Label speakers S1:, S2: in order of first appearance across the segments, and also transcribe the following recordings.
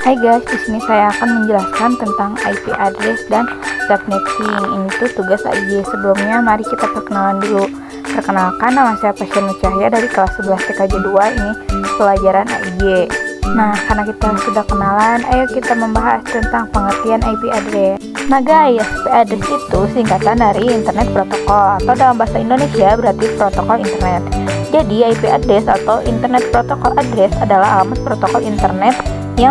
S1: Hai guys, di sini saya akan menjelaskan tentang IP address dan subnetting. Ini tuh tugas AIJ. Sebelumnya mari kita perkenalan dulu. Perkenalkan, nama saya Pasien Cahya dari kelas 11 TKJ 2. Ini pelajaran AIJ. Nah, karena kita sudah kenalan, ayo kita membahas tentang pengertian IP address. Nah guys, IP address itu singkatan dari Internet Protocol, atau dalam bahasa Indonesia berarti protokol internet. Jadi IP address atau Internet Protocol Address adalah alamat protokol internet yang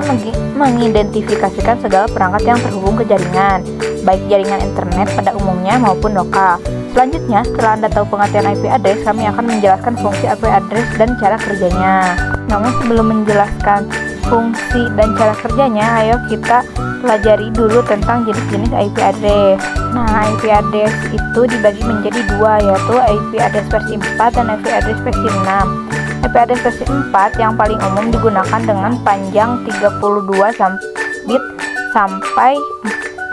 S1: mengidentifikasikan segala perangkat yang terhubung ke jaringan, baik jaringan internet pada umumnya maupun lokal. Selanjutnya, setelah Anda tahu pengertian IP address, kami akan menjelaskan fungsi IP address dan cara kerjanya. Namun sebelum menjelaskan fungsi dan cara kerjanya, ayo kita pelajari dulu tentang jenis-jenis IP address. Nah, IP address itu dibagi menjadi dua, yaitu IP address versi 4 dan IP address versi 6. IP address versi 4 yang paling umum digunakan dengan panjang 32 bit sampai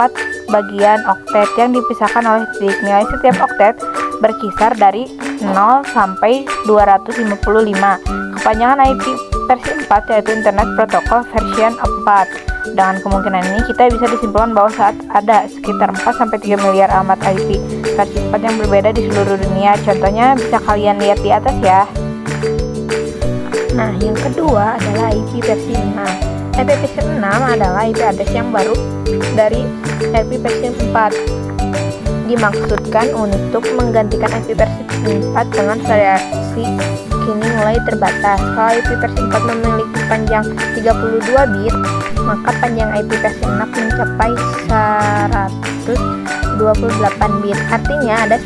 S1: 4 bagian oktet yang dipisahkan oleh titik. Nilai setiap oktet berkisar dari 0 sampai 255. Kepanjangan IP versi 4 yaitu Internet Protocol Version 4. Dengan kemungkinan ini kita bisa disimpulkan bahwa saat ada sekitar 4-3 miliar alamat IP versi 4 yang berbeda di seluruh dunia. Contohnya bisa kalian lihat di atas ya. Nah, yang kedua adalah IP versi 6. IP versi 6 adalah IP address yang baru dari IP versi 4. Dimaksudkan untuk menggantikan IP versi 4 dengan variasi kini mulai terbatas. Kalau IP versi 4 memiliki panjang 32 bit, maka panjang IP versi 6 mencapai 128 bit. Artinya ada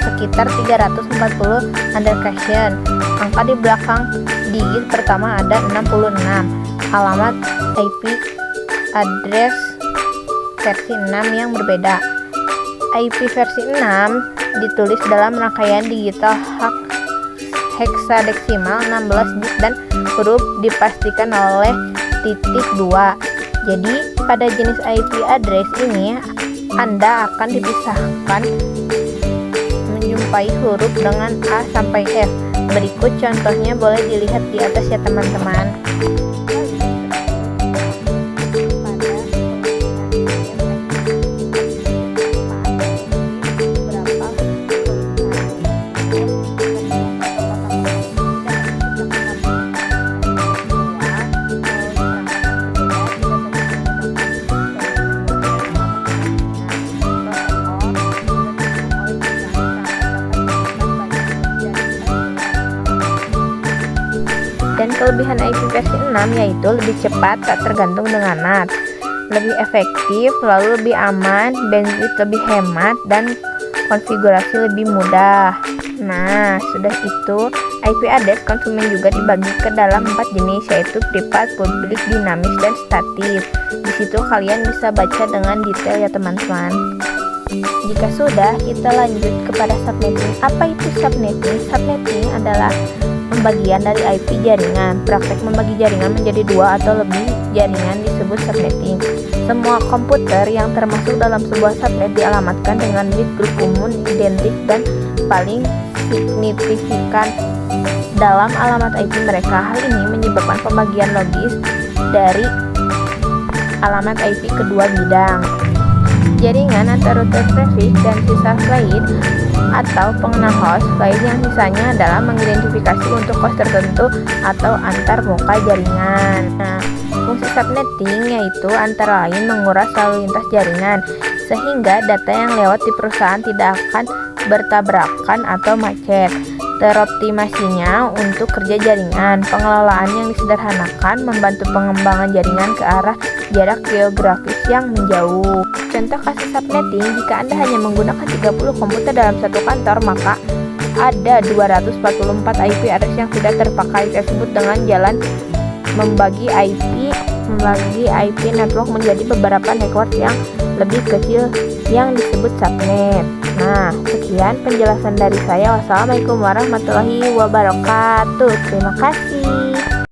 S1: sekitar 340 undercaption. Angka di belakang digit pertama ada 66. Alamat IP address versi 6 yang berbeda. IP versi 6 ditulis dalam rangkaian digital heksadesimal 16 bit dan huruf dipastikan oleh titik 2. Jadi pada jenis IP address ini Anda akan dipisahkan menjumpai huruf dengan A sampai F. Berikut contohnya boleh dilihat di atas ya teman-teman. Dan kelebihan IP versi 6 yaitu lebih cepat tak tergantung dengan NAT, lebih efektif, lalu lebih aman, bandwidth lebih hemat, dan konfigurasi lebih mudah. Nah, sudah itu IP address konsumen juga dibagi ke dalam 4 jenis, yaitu privat, publik, dinamis, dan statis. Di situ kalian bisa baca dengan detail ya teman-teman. Jika sudah, kita lanjut kepada subnetting. Apa itu subnetting? Subnetting adalah pembagian dari IP jaringan. Praktek membagi jaringan menjadi 2 atau lebih jaringan disebut subnetting. Semua komputer yang termasuk dalam sebuah subnet dialamatkan dengan bit grup umum identik dan paling signifikan dalam alamat IP mereka. Hal ini menyebabkan pembagian logis dari alamat IP kedua bidang. Jaringan antara router prefix dan sisa lain atau pengenal host lain yang sisanya adalah mengidentifikasi untuk host tertentu atau antar muka jaringan. Nah, fungsi subnetting yaitu antara lain menguras lalu lintas jaringan sehingga data yang lewat di perusahaan tidak akan bertabrakan atau macet. Teroptimasinya untuk kerja jaringan. Pengelolaan yang disederhanakan membantu pengembangan jaringan ke arah jarak geografis yang menjauh. Contoh kasus subnetting, jika Anda hanya menggunakan 30 komputer dalam satu kantor, maka ada 244 IP address yang tidak terpakai. Tersebut dengan jalan membagi IP network menjadi beberapa network yang lebih kecil yang disebut subnet. Nah, sekian penjelasan dari saya. Wassalamualaikum warahmatullahi wabarakatuh. Terima kasih.